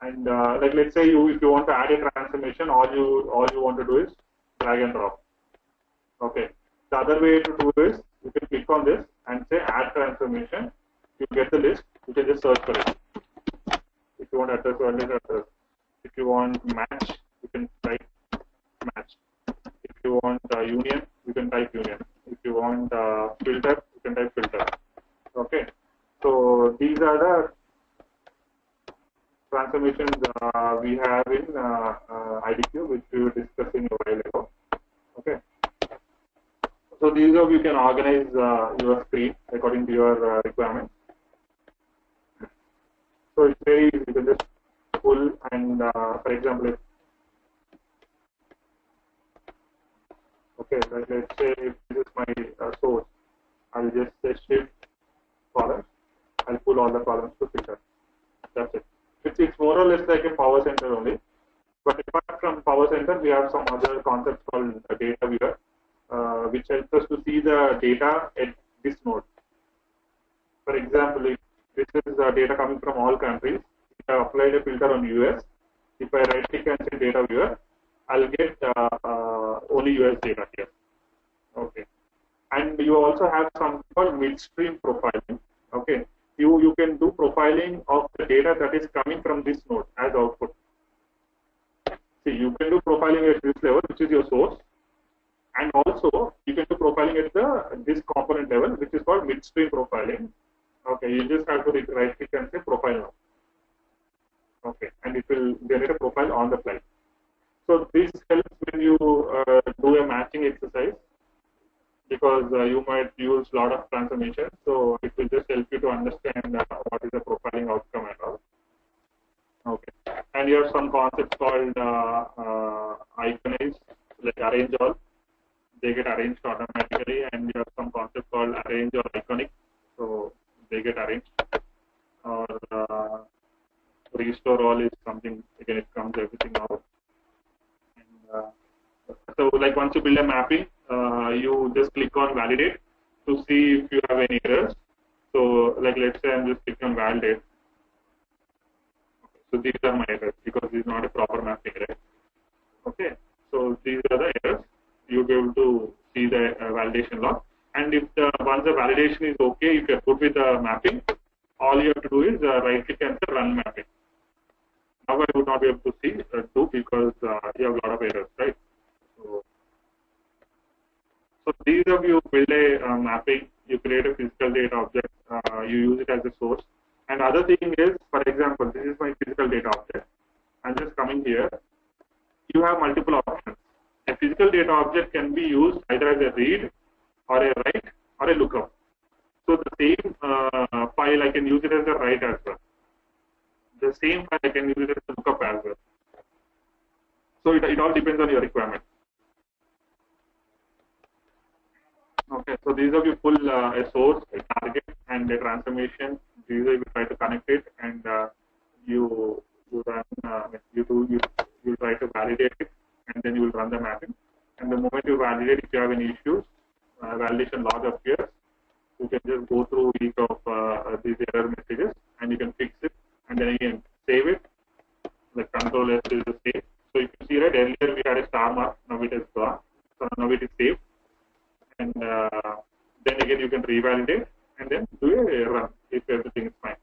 And like let's say if you want to add a transformation, all you want to do is drag and drop. Okay. The other way to do is you can click on this and say add transformation. You get the list. You can just search for it. If you want address, address. If you want match, you can type match. If you want union, you can type union. If you want filter, you can type filter. Okay. So these are the transformations we have in IDQ, which we were discussing a while ago. Okay. So these are you can organize your screen according to your requirements. So it's very easy. You can just pull and, for example, okay, let's say if this is my source, I'll just say shift columns. I'll pull all the columns to filter. That's it. It's more or less like a power center only. But apart from power center, we have some other concepts called data viewer, which helps us to see the data at this node. For example, if this is data coming from all countries, if I applied a filter on US, if I right click and say data viewer, I'll get only US data here. Okay. And you also have something called midstream profiling. Okay. You can do profiling of the data that is coming from this node as output. See, you can do profiling at this level, which is your source, and also you can do profiling at this component level, which is called midstream profiling. Okay, you just have to right click and say profile now. Okay, and it will generate a profile on the fly. So this helps when you do a matching exercise, because you might use a lot of transformations. So it will just help you to understand what is the profiling outcome and all. Okay, and you have some concepts called iconize, like arrange all. They get arranged automatically, and you have some concept called arrange or iconic. So they get arranged. Or restore all is something, again, it comes everything out. And, so like once you build a mapping, you just click on validate to see if you have any errors. So like let's say I'm just clicking on validate. So these are my errors because this is not a proper mapping, right? Okay. So these are the errors. You'll be able to see the validation log. And if once the validation is okay, if you're good with the mapping, all you have to do is right click and say run mapping. Now I would not be able to see do because you have a lot of errors, right? So these of you build a mapping, you create a physical data object, you use it as a source. And other thing is, for example, this is my physical data object. I'm just coming here. You have multiple options. A physical data object can be used either as a read or a write or a lookup. So the same file I can use it as a write as well. The same file I can use it as a lookup as well. So it all depends on your requirement. Okay, so these are you pull a source, a target, and a transformation. These are you try to connect it, and you run you try to validate it, and then you will run the mapping. And the moment you validate, if you have any issues, validation log appears. You can just go through each of these error messages, and you can fix it, and then again save it. The control S is the save. So if you see right earlier we had a star mark, now it is gone. So now it is saved. And then again you can revalidate and then do a run if everything is fine.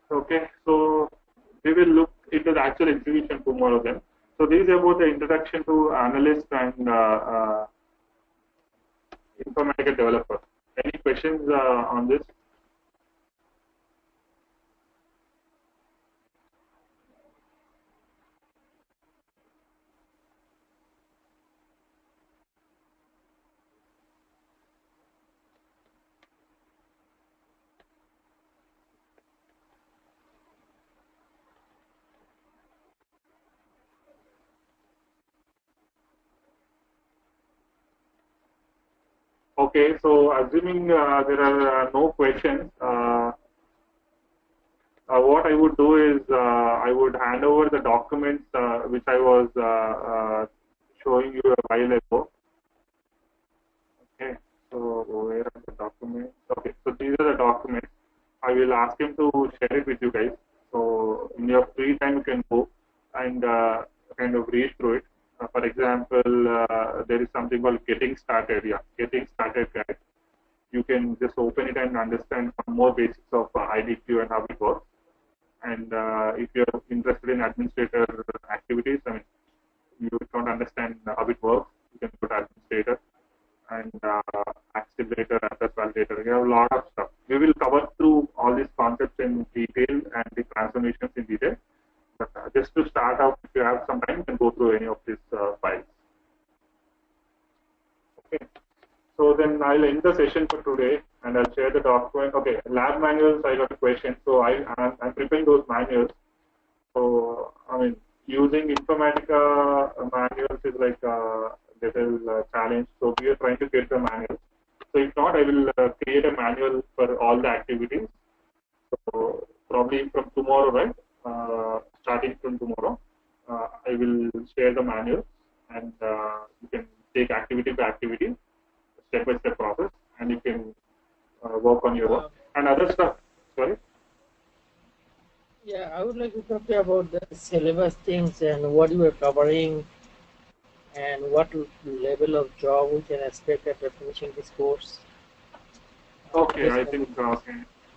Okay, so we will look into the actual execution tomorrow then. So this is about the introduction to analyst and Informatica developer. Any questions on this? Okay, so assuming there are no questions, what I would do is I would hand over the documents which I was showing you a while ago. Okay, so where are the documents? Okay, so these are the documents. I will ask him to share it with you guys. So in your free time, you can go and kind of read through it. For example, there is something called Getting Started. Yeah, Getting Started guide. You can just open it and understand some more basics of IDQ and how it works. And if you're interested in administrator activities, I mean, you don't understand how it works, you can go to administrator and accelerator, access validator. We have a lot of stuff. We will cover through all these concepts in detail and the transformations in detail. But just to start out, if you have some time, you can go through any of these files. Okay. So then I'll end the session for today, and I'll share the document. Okay, lab manuals. I got a question. So I'm preparing those manuals. So I mean, using Informatica manuals is like a little challenge. So we are trying to get the manuals. So if not, I will create a manual for all the activities. So probably from tomorrow, right? Starting from tomorrow, I will share the manual, and you can take activity by activity, step-by-step process, and you can work on your work and other stuff. Sorry. Yeah, I would like to talk about the syllabus things and what you are covering and what level of job we can expect after finishing this course. Okay, I think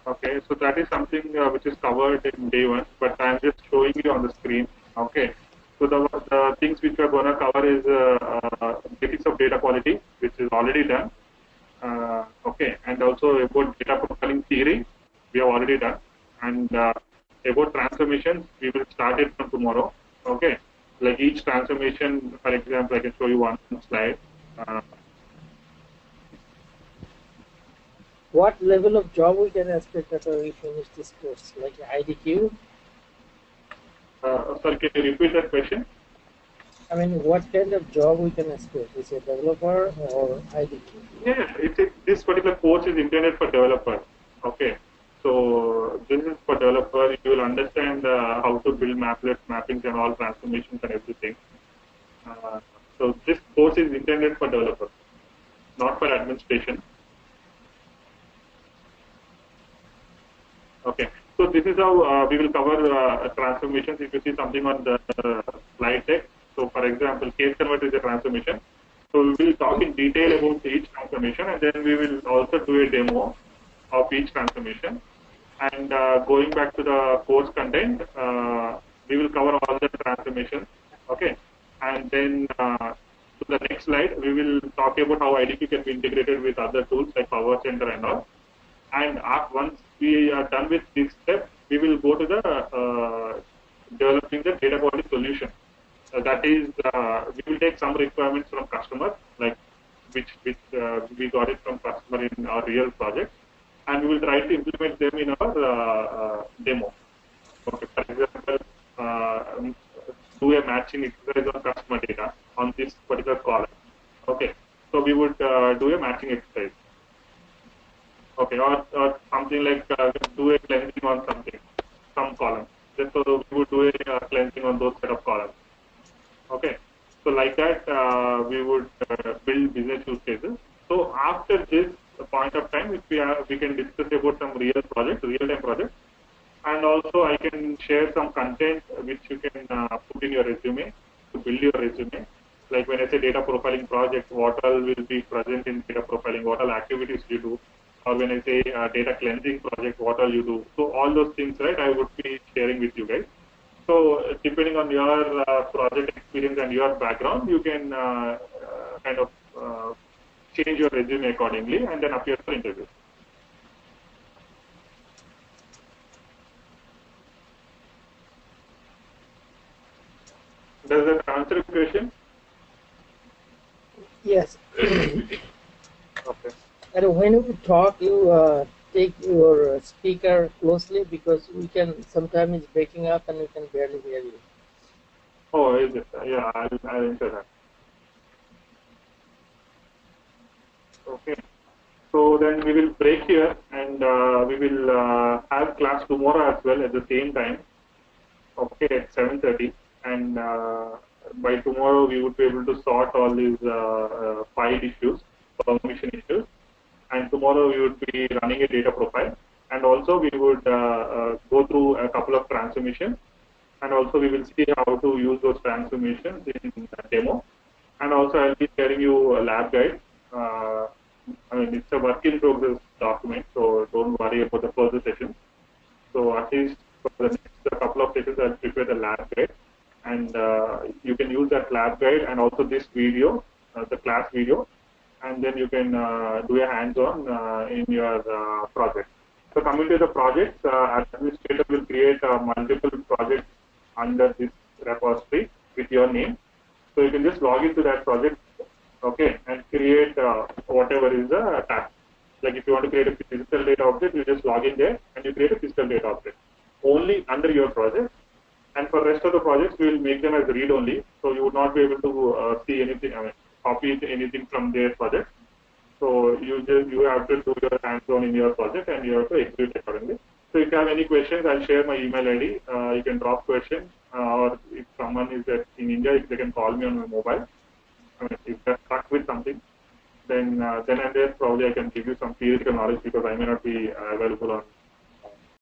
okay. So that is something which is covered in day one, but I'm just showing you on the screen. Okay. So the things which we are going to cover is basics of data quality, which is already done. Okay, and also about data profiling theory, we have already done, and about transformations, we will start it from tomorrow. Okay, like each transformation, for example, I can show you one slide. What level of job we can expect after we finish this course, like IDQ? Sorry, can you repeat that question? I mean, what kind of job we can expect? Is it developer or IDQ? Yeah, this particular course is intended for developers. Okay, so this is for developer. You will understand how to build maplets, mappings, and all transformations and everything. So this course is intended for developers, not for administration. Okay, so this is how we will cover transformations. If you see something on the slide deck, so for example, case convert is a transformation. So we will talk in detail about each transformation, and then we will also do a demo of each transformation. And going back to the course content, we will cover all the transformations. Okay, and then to the next slide, we will talk about how IDQ can be integrated with other tools like Power Center and all. And once we are done with this step, we will go to the developing the data quality solution. That is, we will take some requirements from customers, like we got it from customer in our real project, and we will try to implement them in our demo. Okay, for example, do a matching exercise on customer data on this particular column. Okay, so we would do a matching exercise. Okay, or something like do a cleansing on some column. Just so we would do a cleansing on those set of columns. Okay, so like that we would build business use cases. So after this point of time, if we can discuss about some real projects, real-time projects, and also I can share some content which you can put in your resume to build your resume. Like when I say data profiling project, what all will be present in data profiling, what all activities you do, or when I say data cleansing project, what all you do. So all those things, right, I would be sharing with you guys. So depending on your project experience and your background, you can kind of change your resume accordingly and then appear for interview. Does that answer your question? Yes. Okay. And when you talk, you take your speaker closely because we can sometimes it's breaking up and we can barely hear you. Oh, is it? Yeah, I'll ensure that. Okay. So then we will break here and we will have class tomorrow as well at the same time. Okay, at 7:30, and by tomorrow we would be able to sort all these file issues, permission issues, and tomorrow we would be running a data profile, and also we would go through a couple of transformations, and also we will see how to use those transformations in demo, and also I'll be sharing you a lab guide. I mean, it's a work in progress document, so don't worry about the further sessions. So at least for the next couple of sessions, I'll prepare the lab guide, and you can use that lab guide and also this video, the class video, and then you can do a hands-on in your project. So coming to the projects, administrator will create multiple projects under this repository with your name. So you can just log into that project, okay, and create whatever is the task. Like if you want to create a physical data object, you just log in there and you create a physical data object only under your project. And for rest of the projects, we will make them as read only. So you would not be able to see anything, I mean, copy anything from their project. So you have to do your hands-on in your project and you have to execute accordingly. So if you have any questions, I'll share my email ID. You can drop questions, or if someone is in India, if they can call me on my mobile. I mean, if they're stuck with something, then and there probably I can give you some theoretical knowledge because I may not be available on